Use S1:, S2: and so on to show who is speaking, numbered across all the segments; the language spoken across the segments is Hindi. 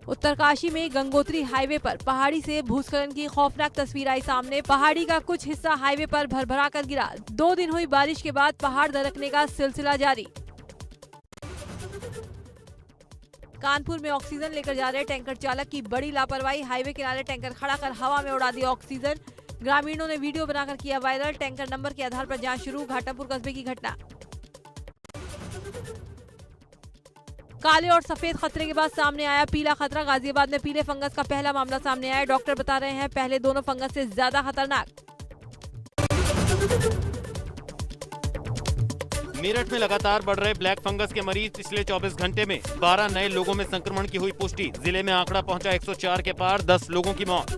S1: उत्तरकाशी में गंगोत्री हाईवे पर पहाड़ी से भूस्खलन की खौफनाक तस्वीर आई सामने। पहाड़ी का कुछ हिस्सा हाईवे पर भरभरा कर गिरा। 2 दिन हुई बारिश के बाद पहाड़ दरकने का सिलसिला जारी। कानपुर में ऑक्सीजन लेकर जा रहे टैंकर चालक की बड़ी लापरवाही। हाईवे किनारे टैंकर खड़ा कर हवा में उड़ा दिया ऑक्सीजन। ग्रामीणों ने वीडियो बनाकर किया वायरल। टैंकर नंबर के आधार पर जांच शुरू। घाटमपुर कस्बे की घटना। काले और सफेद खतरे के बाद सामने आया पीला खतरा। गाजियाबाद में पीले फंगस का पहला मामला सामने आया। डॉक्टर बता रहे हैं पहले दोनों फंगस से ज्यादा खतरनाक।
S2: मेरठ में लगातार बढ़ रहे ब्लैक फंगस के मरीज। पिछले 24 घंटे में 12 नए लोगों में संक्रमण की हुई पुष्टि। जिले में आंकड़ा पहुंचा 104 के पार। 10 लोगों की मौत।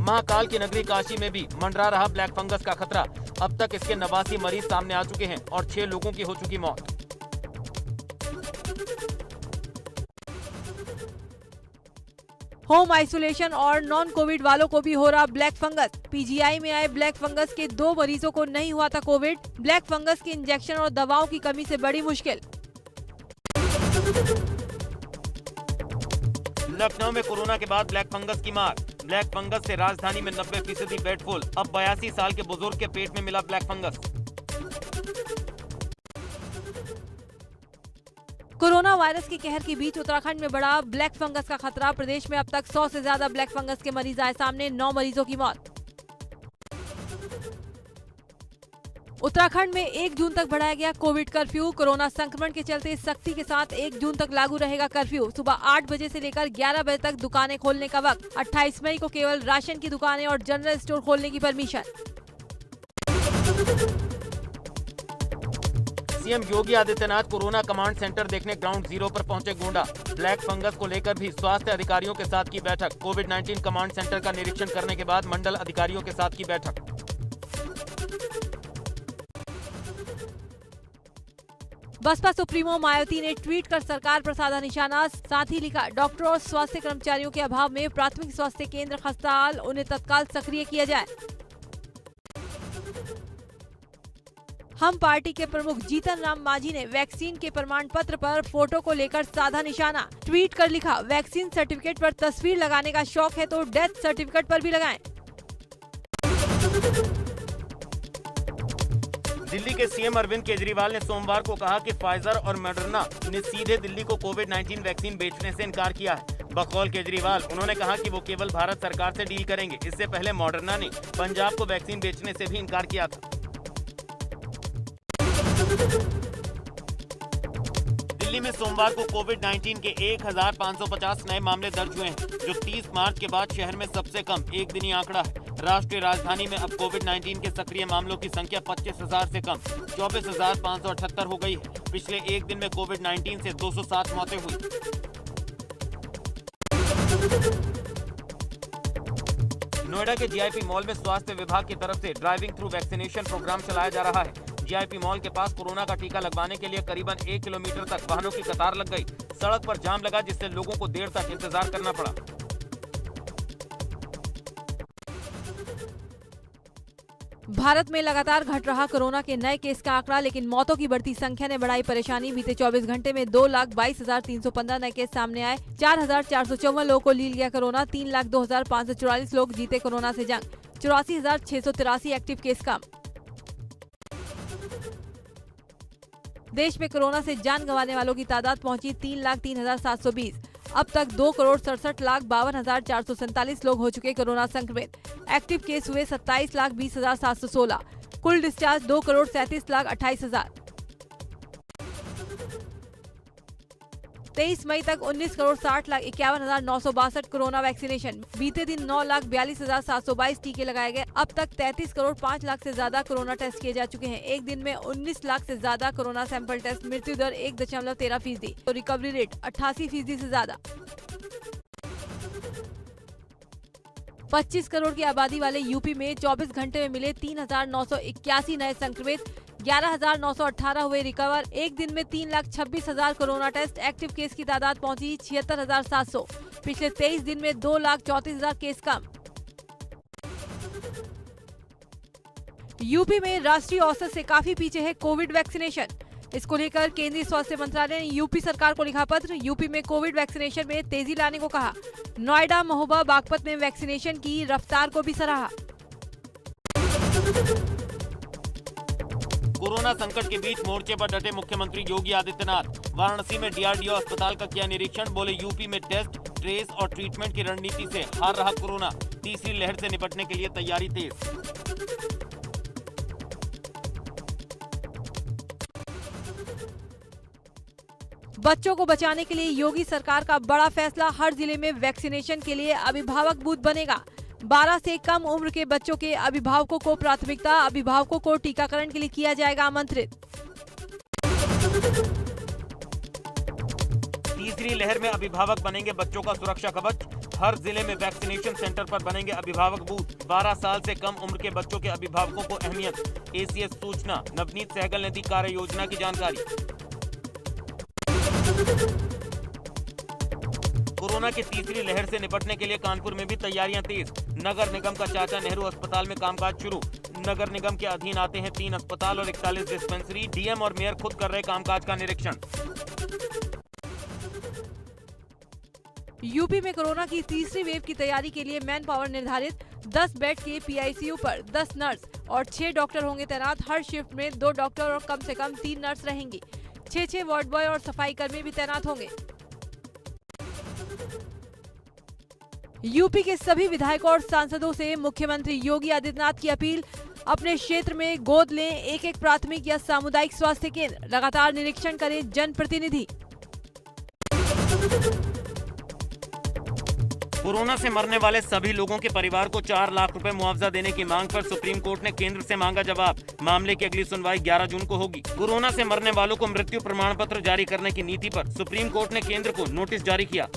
S2: महाकाल की नगरी काशी में भी मंडरा रहा ब्लैक फंगस का खतरा। अब तक इसके 89 मरीज सामने आ चुके हैं और 6 लोगों की हो चुकी मौत।
S1: होम आइसोलेशन और नॉन कोविड वालों को भी हो रहा ब्लैक फंगस। पीजीआई में आए ब्लैक फंगस के 2 मरीजों को नहीं हुआ था कोविड। ब्लैक फंगस के इंजेक्शन और दवाओं की कमी से बड़ी मुश्किल।
S2: लखनऊ में कोरोना के बाद ब्लैक फंगस की मार। ब्लैक फंगस से राजधानी में 90% बेड फुल। अब 82 साल के बुजुर्ग के पेट में मिला ब्लैक फंगस।
S1: कोरोना वायरस के कहर के बीच उत्तराखंड में बढ़ा ब्लैक फंगस का खतरा। प्रदेश में अब तक 100 से ज्यादा ब्लैक फंगस के मरीज आए सामने। 9 मरीजों की मौत। उत्तराखंड में 1 जून तक बढ़ाया गया कोविड कर्फ्यू। कोरोना संक्रमण के चलते सख्ती के साथ 1 जून तक लागू रहेगा कर्फ्यू। सुबह 8 बजे से लेकर 11 बजे तक दुकानें खोलने का वक्त। 28 मई को केवल राशन की दुकानें और जनरल स्टोर खोलने की permission.
S2: CM Yogi Adityanath corona command centre देखने ग्राउंड जीरो पर पहुंचे गोंडा। ब्लैक फंगस को लेकर भी स्वास्थ्य अधिकारियों के साथ की बैठक। कोविड-19 कमांड सेंटर का निरीक्षण करने के बाद मंडल अधिकारियों के साथ की बैठक।
S1: बसपा सुप्रीमो मायावती ने ट्वीट कर सरकार पर साधा निशाना। साथ ही लिखा, डॉक्टरों और स्वास्थ्य कर्मचारियों के अभाव में प्राथमिक स्वास्थ्य केंद्र खस्ताहाल, उन्हें तत्काल सक्रिय किया जाए। हम पार्टी के प्रमुख जीतन राम मांझी ने वैक्सीन के प्रमाण पत्र पर फोटो को लेकर साधा निशाना। ट्वीट कर लिखा, वैक्सीन सर्टिफिकेट पर तस्वीर लगाने का शौक है तो डेथ सर्टिफिकेट पर भी लगाएं।
S2: दिल्ली के सीएम अरविंद केजरीवाल ने सोमवार को कहा कि फाइजर और मॉडर्ना ने सीधे दिल्ली को कोविड-19 वैक्सीन बेचने से इनकार किया है। बकौल केजरीवाल उन्होंने कहा कि वो केवल भारत सरकार से डील करेंगे। इससे पहले मॉडर्ना ने पंजाब को वैक्सीन बेचने से भी इनकार किया था। दिल्ली में सोमवार को कोविड-19 के 1550 नए मामले दर्ज हुए हैं, जो 30 मार्च के बाद शहर में सबसे कम एक दिनी आंकड़ा है। राष्ट्रीय राजधानी में अब कोविड-19 के सक्रिय मामलों की संख्या 25,000 से कम 24,578 हो गई है। पिछले एक दिन में कोविड-19 से 207 मौतें हुई। नोएडा के जीआईपी मॉल में स्वास्थ्य विभाग की तरफ से ड्राइविंग थ्रू वैक्सीनेशन प्रोग्राम चलाया जा रहा है। जीआईपी मॉल के पास कोरोना का टीका लगवाने के लिए करीबन 1 किलोमीटर तक वाहनों की कतार लग गई। सड़क पर जाम लगा, जिससे लोगों को देर तक इंतजार करना पड़ा।
S1: भारत में लगातार घट रहा कोरोना के नए केस का आंकड़ा, लेकिन मौतों की बढ़ती संख्या ने बढ़ाई परेशानी। बीते 24 घंटे में 2,22,315 नए केस सामने आए। 4,454 लोगों को ली लिया कोरोना। 3,02,544 लोग जीते कोरोना से जंग। 84,683 एक्टिव केस कम। देश में कोरोना से जान गंवाने वालों की तादाद पहुंची 3,03,720। अब तक 2,67,52,447 लोग हो चुके कोरोना संक्रमित। एक्टिव केस हुए 27,20,716। कुल डिस्चार्ज 2,37,28,000। 23 मई तक 19,60,51,962 कोरोना वैक्सीनेशन। बीते दिन 9,42,722 टीके लगाए गए। अब तक 33,05,00,000 से ज्यादा कोरोना टेस्ट किए जा चुके हैं। एक दिन में 19 लाख से ज्यादा कोरोना सैंपल टेस्ट। मृत्यु दर 1.13%। तो रिकवरी रेट 88% से ज्यादा। 25 करोड़ की आबादी वाले यूपी में 24 घंटे में मिले 3,981 नए संक्रमित। 11,918 हुए रिकवर। एक दिन में 3,26,000 कोरोना टेस्ट। एक्टिव केस की तादाद पहुंची 76,700। पिछले 23 दिन में 2,34,000 केस कम। यूपी में राष्ट्रीय औसत से काफी पीछे है कोविड वैक्सीनेशन। इसको लेकर केंद्रीय स्वास्थ्य मंत्रालय ने यूपी सरकार को लिखा पत्र, यूपी में कोविड वैक्सीनेशन में तेजी लाने को कहा। नोएडा, महोबा, बागपत में वैक्सीनेशन की रफ्तार को भी सराहा।
S2: कोरोना संकट के बीच मोर्चे पर डटे मुख्यमंत्री योगी आदित्यनाथ। वाराणसी में डीआरडीओ अस्पताल का किया निरीक्षण, बोले यूपी में टेस्ट, ट्रेस और ट्रीटमेंट की रणनीति से हार रहा कोरोना, तीसरी लहर से निपटने के लिए तैयारी तेज।
S1: बच्चों को बचाने के लिए योगी सरकार का बड़ा फैसला, हर जिले में वैक्सीनेशन के लिए अभिभावक बूथ बनेगा। 12 से कम उम्र के बच्चों के अभिभावकों को प्राथमिकता, अभिभावकों को टीकाकरण के लिए किया जाएगा आमंत्रित।
S2: तीसरी लहर में अभिभावक बनेंगे बच्चों का सुरक्षा कवच, हर जिले में वैक्सीनेशन सेंटर पर बनेंगे अभिभावक बूथ। 12 साल से कम उम्र के बच्चों के अभिभावकों को अहमियत, एसीएस सूचना। नवनीत सहगल ने दी कार्य योजना की जानकारी। कोरोना की तीसरी लहर से निपटने के लिए कानपुर में भी तैयारियां तेज। नगर निगम का चाचा नेहरू अस्पताल में कामकाज शुरू। नगर निगम के अधीन आते हैं 3 अस्पताल और 41 डिस्पेंसरी। डीएम और मेयर खुद कर रहे कामकाज का निरीक्षण।
S1: यूपी में कोरोना की तीसरी वेव की तैयारी के लिए मैन पावर निर्धारित। 10 बेड के पीआईसीयू पर 10 नर्स और 6 डॉक्टर होंगे तैनात। हर शिफ्ट में 2 डॉक्टर और कम से कम 3 नर्स रहेंगी। 6 वार्ड बॉय और सफाई कर्मी भी तैनात होंगे। यूपी के सभी विधायकों और सांसदों से मुख्यमंत्री योगी आदित्यनाथ की अपील, अपने क्षेत्र में गोद लें एक प्राथमिक या सामुदायिक स्वास्थ्य केंद्र, लगातार निरीक्षण करें जनप्रतिनिधि।
S2: कोरोना से मरने वाले सभी लोगों के परिवार को 4 लाख रुपए मुआवजा देने की मांग पर सुप्रीम कोर्ट ने केंद्र से मांगा जवाब। मामले की अगली सुनवाई 11 जून को होगी। कोरोना से मरने वालों को मृत्यु प्रमाण पत्र जारी करने की नीति पर सुप्रीम कोर्ट ने केंद्र को नोटिस जारी किया।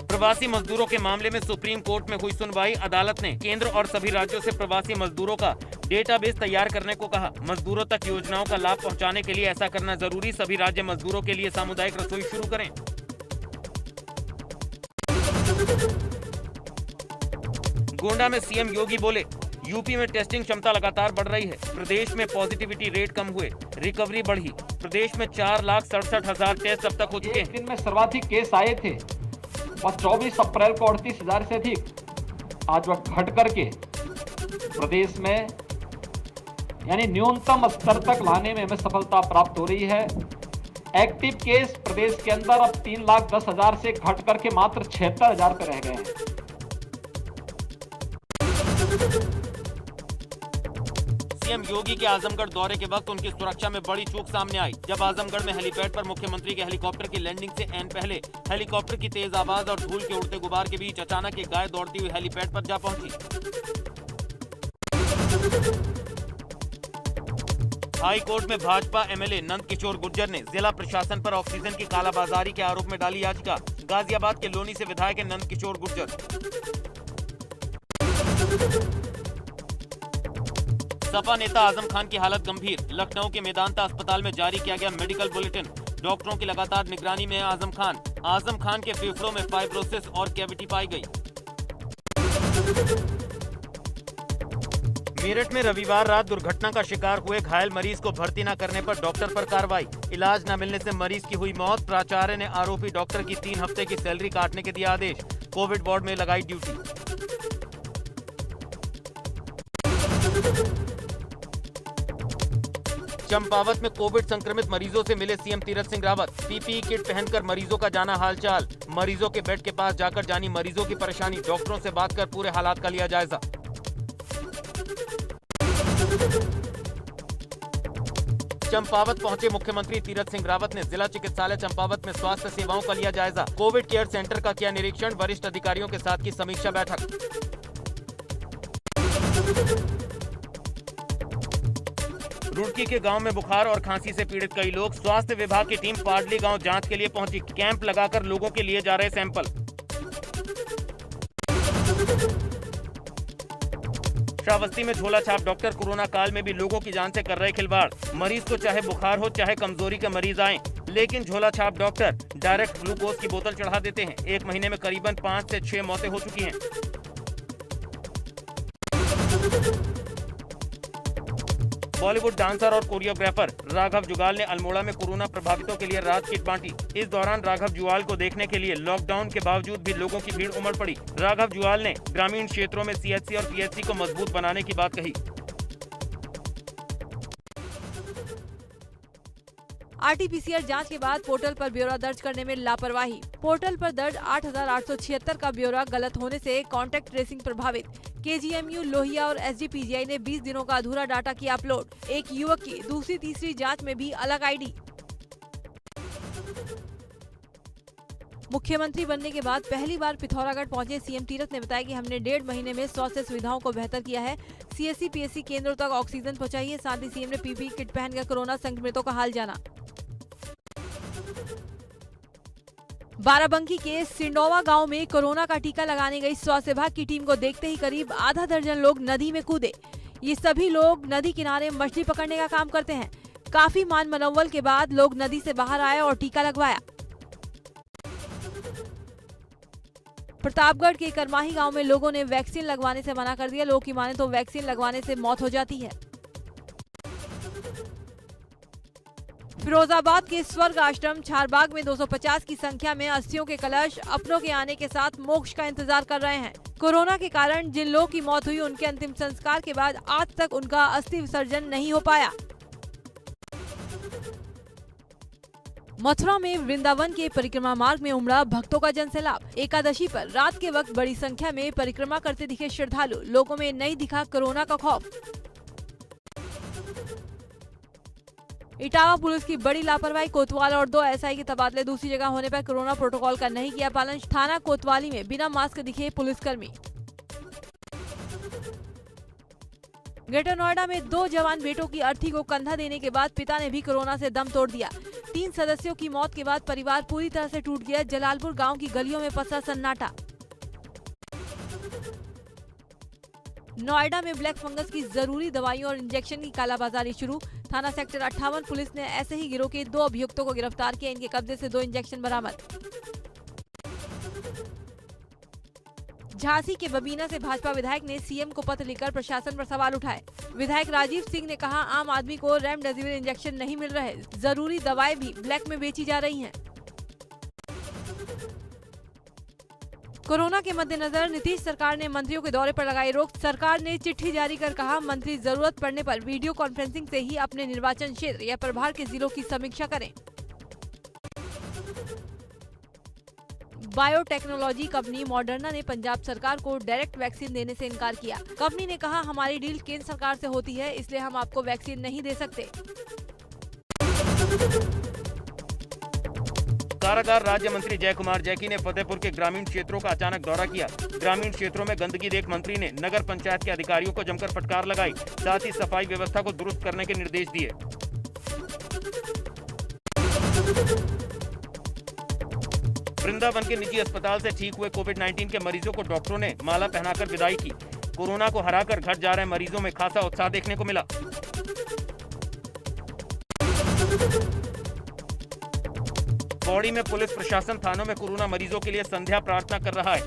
S2: प्रवासी मजदूरों के मामले में सुप्रीम कोर्ट में हुई सुनवाई। अदालत ने केंद्र और सभी राज्यों से प्रवासी मजदूरों का डेटाबेस तैयार करने को कहा। मजदूरों तक योजनाओं का लाभ पहुंचाने के लिए ऐसा करना जरूरी। सभी राज्य मजदूरों के लिए सामुदायिक रसोई शुरू करें। गोंडा में सीएम योगी बोले, यूपी में टेस्टिंग क्षमता लगातार बढ़ रही है। प्रदेश में पॉजिटिविटी रेट कम हुए, रिकवरी बढ़ी। प्रदेश में 4,67,000 टेस्ट अब तक हो चुके हैं।
S3: एक दिन में सर्वाधिक केस आए थे और 24 अप्रैल को 38,000 से अधिक। आज वह घट करके प्रदेश में यानी न्यूनतम स्तर तक लाने में हमें सफलता प्राप्त हो रही है। एक्टिव केस प्रदेश के अंदर अब 3,10,000 से घट करके मात्र 76,000 पे रह गए हैं।
S2: सीएम योगी के आजमगढ़ दौरे के वक्त उनकी सुरक्षा में बड़ी चूक सामने आई। जब आजमगढ़ में हेलीपैड पर मुख्यमंत्री के हेलीकॉप्टर की लैंडिंग से ऐन पहले हेलीकॉप्टर की तेज आवाज और धूल के उड़ते गुबार के बीच अचानक एक गाय दौड़ती हुई हेलीपैड पर जा पहुंची। हाई कोर्ट में भाजपा एमएलए नंद किशोर गुर्जर ने जिला प्रशासन पर ऑक्सीजन की कालाबाजारी के आरोप में डाली याचिका। गाजियाबाद के लोनी से विधायक है नंद किशोर गुर्जर। सपा नेता आजम खान की हालत गंभीर। लखनऊ के मेदांता अस्पताल में जारी किया गया मेडिकल बुलेटिन। डॉक्टरों की लगातार निगरानी में है आजम खान। आजम खान के फेफड़ों में फाइब्रोसिस और कैविटी पाई गई। मेरठ में रविवार रात दुर्घटना का शिकार हुए घायल मरीज को भर्ती न करने पर डॉक्टर पर कार्रवाई। इलाज न मिलने से मरीज की हुई मौत। प्राचार्य ने आरोपी डॉक्टर की 3 हफ्ते की सैलरी काटने के दिया आदेश। कोविड वार्ड में लगाई ड्यूटी। चंपावत में कोविड संक्रमित मरीजों से मिले CM Tirath Singh Rawat. PPE kit पहनकर मरीजों का जाना हालचाल। मरीजों के बेड के पास जाकर जानी मरीजों की परेशानी। डॉक्टरों से बात कर पूरे हालात का लिया जायजा। चंपावत पहुंचे मुख्यमंत्री तीरथ सिंह रावत ने जिला चिकित्सालय चंपावत में स्वास्थ्य सेवाओं का लिया जायजा। कोविड केयर सेंटर का किया निरीक्षण। वरिष्ठ अधिकारियों के साथ की समीक्षा बैठक। रुड़की के गांव में बुखार और खांसी से पीड़ित कई लोग। स्वास्थ्य विभाग की टीम पाडली गांव जांच के लिए पहुंची। कैंप लगाकर लोगों के लिए जा रहे सैंपल। श्रावस्ती में झोला छाप डॉक्टर कोरोना काल में भी लोगों की जान से कर रहे खिलवाड़। मरीज को चाहे बुखार हो चाहे कमजोरी के मरीज आए, लेकिन झोला छाप डॉक्टर डायरेक्ट ग्लूकोज की बोतल चढ़ा देते हैं। 1 महीने में करीबन 5 से 6 मौतें हो चुकी हैं। बॉलीवुड डांसर और कोरियोग्राफर राघव जुगाल ने अल्मोड़ा में कोरोना प्रभावितों के लिए राहत किट बांटी। इस दौरान राघव जुगाल को देखने के लिए लॉकडाउन के बावजूद भी लोगों की भीड़ उमड़ पड़ी। राघव जुगाल ने ग्रामीण क्षेत्रों में सीएचसी और पीएचसी को मजबूत बनाने की बात कही।
S1: आरटीपीसीआर जांच के बाद पोर्टल पर ब्यौरा दर्ज करने में लापरवाही। पोर्टल पर दर्ज 8,876 का ब्यौरा गलत होने से कॉन्टैक्ट ट्रेसिंग प्रभावित। केजीएमयू लोहिया और एसजीपीजीआई ने 20 दिनों का अधूरा डाटा किया अपलोड। एक युवक की दूसरी तीसरी जांच में भी अलग आईडी। मुख्यमंत्री बनने के बाद पहली बार पिथौरागढ़ पहुंचे सीएम तीरथ ने बताया कि हमने 1.5 महीने में स्वास्थ्य सुविधाओं को बेहतर किया है। सीएससी पीएससी केंद्रों तक ऑक्सीजन पहुंचाई है। साथ ही सीएम ने पीपीई किट पहनकर कोरोना संक्रमितों का हाल जाना। बाराबंकी के सिंडोवा गांव में कोरोना का टीका लगाने गई स्वास्थ्य विभाग की टीम को देखते ही करीब आधा दर्जन लोग नदी में कूदे। ये सभी लोग नदी किनारे मछली पकड़ने का काम करते हैं। काफी मान मनोबल के बाद लोग नदी से बाहर आए और टीका लगवाया। प्रतापगढ़ के करमाही गांव में लोगों ने वैक्सीन लगवाने से मना कर दिया। लोगों की माने तो वैक्सीन लगवाने से मौत हो जाती है। फिरोजाबाद के स्वर्ग आश्रम छारबाग में 250 की संख्या में अस्थियों के कलश अपनों के आने के साथ मोक्ष का इंतजार कर रहे हैं। कोरोना के कारण जिन लोगों की मौत हुई उनके अंतिम संस्कार के बाद आज तक उनका अस्थि विसर्जन नहीं हो पाया। मथुरा में वृंदावन के परिक्रमा मार्ग में उमड़ा भक्तों का जनसैलाब। एकादशी पर रात के वक्त बड़ी संख्या में परिक्रमा करते दिखे श्रद्धालु। लोगों में नहीं दिखा कोरोना का खौफ। इटावा पुलिस की बड़ी लापरवाही। कोतवाल और 2 एसआई के तबादले दूसरी जगह होने पर कोरोना प्रोटोकॉल का नहीं किया पालन। थाना कोतवाली में बिना मास्क दिखे पुलिसकर्मी। ग्रेटर नोएडा में 2 जवान बेटों की अर्थी को कंधा देने के बाद पिता ने भी कोरोना से दम तोड़ दिया। 3 सदस्यों की मौत के बाद परिवार पूरी तरह से टूट गया। जलालपुर गांव की गलियों में पसरा सन्नाटा। नोएडा में ब्लैक फंगस की जरूरी दवाइयों और इंजेक्शन की कालाबाजारी शुरू। थाना सेक्टर 58 पुलिस ने ऐसे ही गिरोह के 2 अभियुक्तों को गिरफ्तार किया। इनके कब्जे से 2 इंजेक्शन बरामद। झांसी के बबीना से भाजपा विधायक ने सीएम को पत्र लिखकर प्रशासन पर सवाल उठाए। विधायक राजीव सिंह ने कहा, आम आदमी को रेमडेसिविर इंजेक्शन नहीं मिल रहे, जरूरी दवाएं भी ब्लैक में बेची जा रही हैं। कोरोना के मद्देनजर नीतीश सरकार ने मंत्रियों के दौरे पर लगाई रोक। सरकार ने चिट्ठी जारी कर कहा, मंत्री जरूरत पड़ने पर वीडियो कॉन्फ्रेंसिंग से ही अपने निर्वाचन क्षेत्र या प्रभार के जिलों की समीक्षा करें। बायोटेक्नोलॉजी कंपनी मॉडर्ना ने पंजाब सरकार को डायरेक्ट वैक्सीन देने से इनकार किया। कंपनी ने कहा, हमारी डील केंद्र सरकार से होती है, इसलिए हम आपको वैक्सीन नहीं दे सकते।
S2: कारागार राज्य मंत्री जय कुमार जैकी ने फतेहपुर के ग्रामीण क्षेत्रों का अचानक दौरा किया। ग्रामीण क्षेत्रों में गंदगी देख मंत्री ने नगर पंचायत के अधिकारियों को जमकर फटकार लगाई। साथ ही सफाई व्यवस्था को दुरुस्त करने के निर्देश दिए। वृंदावन के निजी अस्पताल से ठीक हुए कोविड-19 के मरीजों को डॉक्टरों ने माला पहनाकर विदाई की। कोरोना को हराकर घर जा रहे मरीजों में खासा उत्साह देखने को मिला। पौड़ी में पुलिस प्रशासन थानों में कोरोना मरीजों के लिए संध्या प्रार्थना कर रहा है।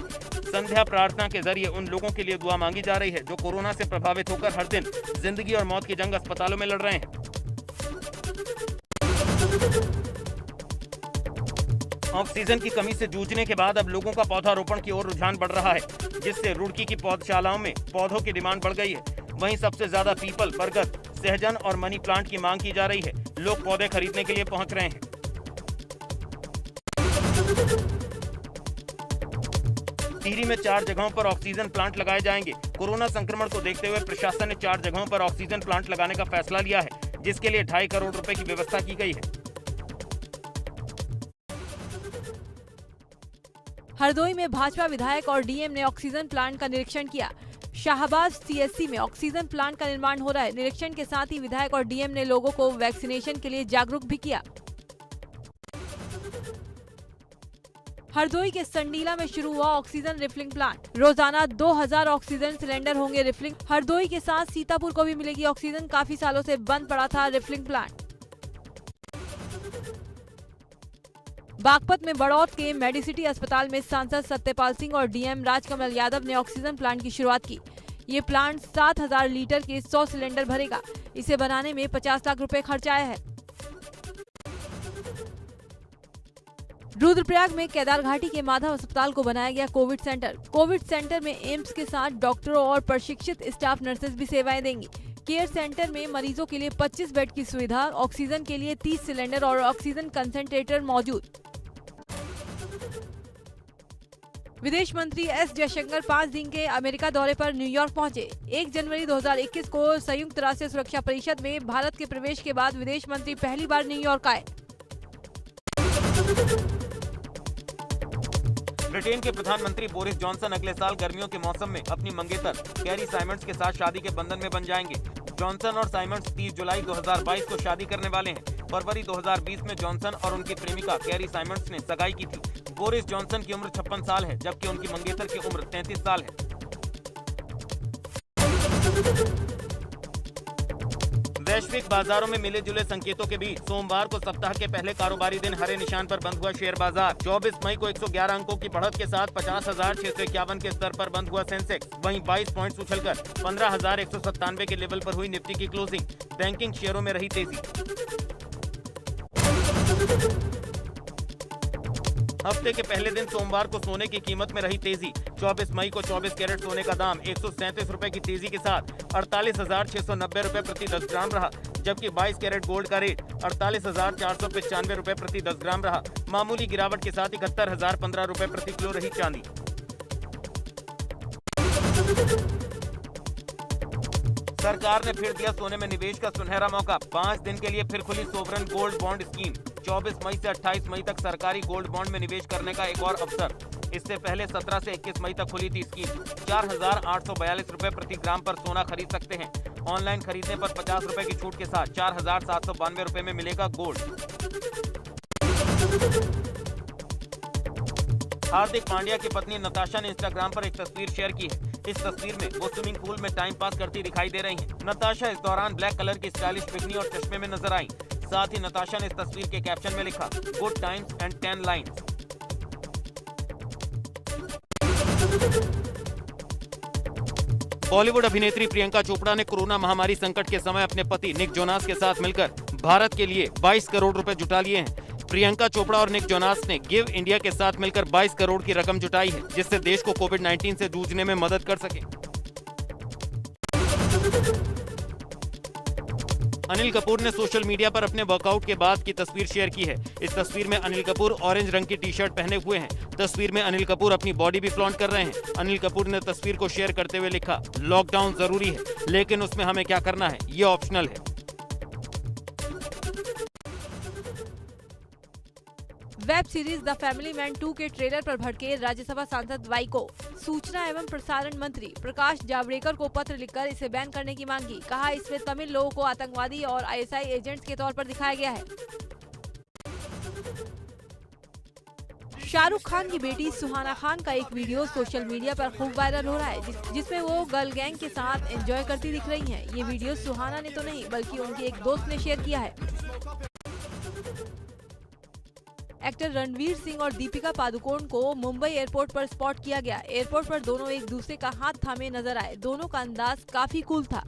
S2: संध्या प्रार्थना के जरिए उन लोगों के लिए दुआ मांगी जा रही है जो कोरोना से प्रभावित होकर हर दिन जिंदगी और मौत की जंग अस्पतालों में लड़ रहे हैं। ऑक्सीजन की कमी से जूझने के बाद अब लोगों का पौधारोपण की ओर रुझान बढ़ रहा है, जिससे रुड़की की पौधशालाओं में पौधों की डिमांड बढ़ गई है। वहीं सबसे ज्यादा पीपल, बरगद, सहजन और मनी प्लांट की मांग की जा रही है। लोग पौधे खरीदने के लिए पहुंच रहे हैं। टिहरी में 4 जगहों पर ऑक्सीजन प्लांट लगाए जाएंगे। कोरोना संक्रमण को देखते हुए प्रशासन ने 4 जगहों पर ऑक्सीजन प्लांट लगाने का फैसला लिया है, जिसके लिए 2.5 करोड़ रुपए की व्यवस्था की गई है।
S1: हरदोई में भाजपा विधायक और डीएम ने ऑक्सीजन प्लांट का निरीक्षण किया। शाहबाज सीएससी में ऑक्सीजन प्लांट का निर्माण हो रहा है। निरीक्षण के साथ ही विधायक और डीएम ने लोगों को वैक्सीनेशन के लिए जागरूक भी किया। हरदोई के संडीला में शुरू हुआ ऑक्सीजन रिफिलिंग प्लांट। रोजाना 2000 ऑक्सीजन सिलेंडर होंगे रिफिलिंग। हरदोई के साथ सीतापुर को भी मिलेगी ऑक्सीजन। काफी सालों से बंद पड़ा था रिफिलिंग प्लांट। बागपत में बड़ौत के मेडिसिटी अस्पताल में सांसद सत्यपाल सिंह और डीएम राजकमल यादव ने ऑक्सीजन प्लांट की शुरुआत की। ये प्लांट 7,000 लीटर के 100 सिलेंडर भरेगा। इसे बनाने में 50 लाख रुपए खर्च आया है। रुद्रप्रयाग में केदार घाटी के माधव अस्पताल को बनाया गया कोविड सेंटर। कोविड सेंटर में एम्स के साथ डॉक्टरों और प्रशिक्षित स्टाफ नर्सेज भी सेवाएं देंगी। केयर सेंटर में मरीजों के लिए 25 बेड की सुविधा, ऑक्सीजन के लिए 30 सिलेंडर और ऑक्सीजन कंसंट्रेटर मौजूद। विदेश मंत्री एस जयशंकर 5 दिन के अमेरिका दौरे पर न्यूयॉर्क पहुंचे। 1 जनवरी 2021 को संयुक्त राष्ट्र सुरक्षा परिषद में भारत के प्रवेश के बाद विदेश मंत्री पहली बार न्यूयॉर्क आए।
S2: ब्रिटेन के प्रधानमंत्री बोरिस जॉनसन अगले साल गर्मियों के मौसम में अपनी मंगेतर कैरी साइमंड्स के साथ शादी के बंधन में बन जाएंगे। जॉनसन और साइमंड्स 30 जुलाई 2022 को शादी करने वाले हैं। फरवरी 2020 में जॉनसन और उनकी प्रेमिका कैरी साइमंड्स ने सगाई की थी। बोरिस जॉनसन की उम्र 56 साल है, जबकि उनकी मंगेतर की उम्र 33 साल है। वैश्विक बाजारों में मिले जुले संकेतों के बीच सोमवार को सप्ताह के पहले कारोबारी दिन हरे निशान पर बंद हुआ शेयर बाजार। 24 मई को 111 अंकों की बढ़त के साथ 50,651 के स्तर पर बंद हुआ सेंसेक्स। वहीं 22 पॉइंट्स उछलकर 15,197 के लेवल पर हुई निफ्टी की क्लोजिंग। बैंकिंग शेयरों में रही तेजी। हफ्ते के पहले दिन सोमवार को सोने की कीमत में रही तेजी। 24 मई को 24 कैरेट सोने का दाम 137 रुपए की तेजी के साथ 48,690 रुपए प्रति 10 ग्राम रहा, जबकि 22 कैरेट गोल्ड का रेट 48,495 रुपए प्रति 10 ग्राम रहा। मामूली गिरावट के साथ 71,015 रुपए प्रति किलो रही चांदी। सरकार ने फिर दिया सोने में निवेश का सुनहरा मौका। 5 दिन के लिए फिर खुली सोवरन गोल्ड बॉन्ड स्कीम। 24 मई से 28 मई तक सरकारी गोल्ड बॉन्ड में निवेश करने का एक और अवसर। इससे पहले 17 से 21 मई तक खुली थी स्कीम। 4,842 रुपए प्रति ग्राम पर सोना खरीद सकते हैं। ऑनलाइन खरीदने पर 50 रुपए की छूट के साथ 4,792 रुपए में मिलेगा गोल्ड। हार्दिक पांड्या की पत्नी नताशा ने इंस्टाग्राम पर एक तस्वीर शेयर की है। इस तस्वीर में वो स्विमिंग पूल में टाइम पास करती दिखाई दे रही हैं। नताशा इस दौरान ब्लैक कलर की स्टाइलिश बिकनी और चश्मे में नजर आई। साथ ही नताशा ने इस तस्वीर के कैप्शन में लिखा, good times and 10 lines. Bollywood अभिनेत्री प्रियंका चोपड़ा ने कोरोना महामारी संकट के समय अपने पति निक जोनास के साथ मिलकर भारत के लिए 22 करोड़ रुपए जुटा लिए हैं। प्रियंका चोपड़ा और निक जोनास ने गिव इंडिया के साथ मिलकर 22 करोड़ की रकम जुटाई है, जिससे देश को कोविड-19 से जूझने में मदद कर सके। अनिल कपूर ने सोशल मीडिया पर अपने वर्कआउट के बाद की तस्वीर शेयर की है। इस तस्वीर में अनिल कपूर ऑरेंज रंग की टी-शर्ट पहने हुए हैं। तस्वीर में अनिल कपूर अपनी बॉडी भी फ्लॉन्ट कर रहे हैं। अनिल कपूर ने तस्वीर को शेयर करते हुए लिखा, लॉकडाउन जरूरी है, लेकिन उसमें हमें क्या करना है, ये ऑप्शनल है।
S1: Web series the family man 2 के ट्रेलर पर भड़के राज्यसभा सांसद वाई को सूचना एवं प्रसारण मंत्री प्रकाश जावड़ेकर को पत्र लिखकर इसे बैन करने की मांग की। कहा, इसमें तमिल लोगों को आतंकवादी और आईएसआई एजेंट्स के तौर पर दिखाया गया है। शाहरुख खान की बेटी सुहाना खान का एक वीडियो सोशल मीडिया पर खूब वायरल हो रहा है, जिसमें वो गर्ल गैंग के साथ एंजॉय करती दिख रही हैं। ये वीडियो सुहाना ने तो नहीं, बल्कि उनके एक दोस्त ने शेयर किया है। एक्टर रणवीर सिंह और दीपिका पादुकोण को मुंबई एयरपोर्ट पर स्पॉट किया गया। एयरपोर्ट पर दोनों एक दूसरे का हाथ थामे नजर आए। दोनों का अंदाज काफी कूल था।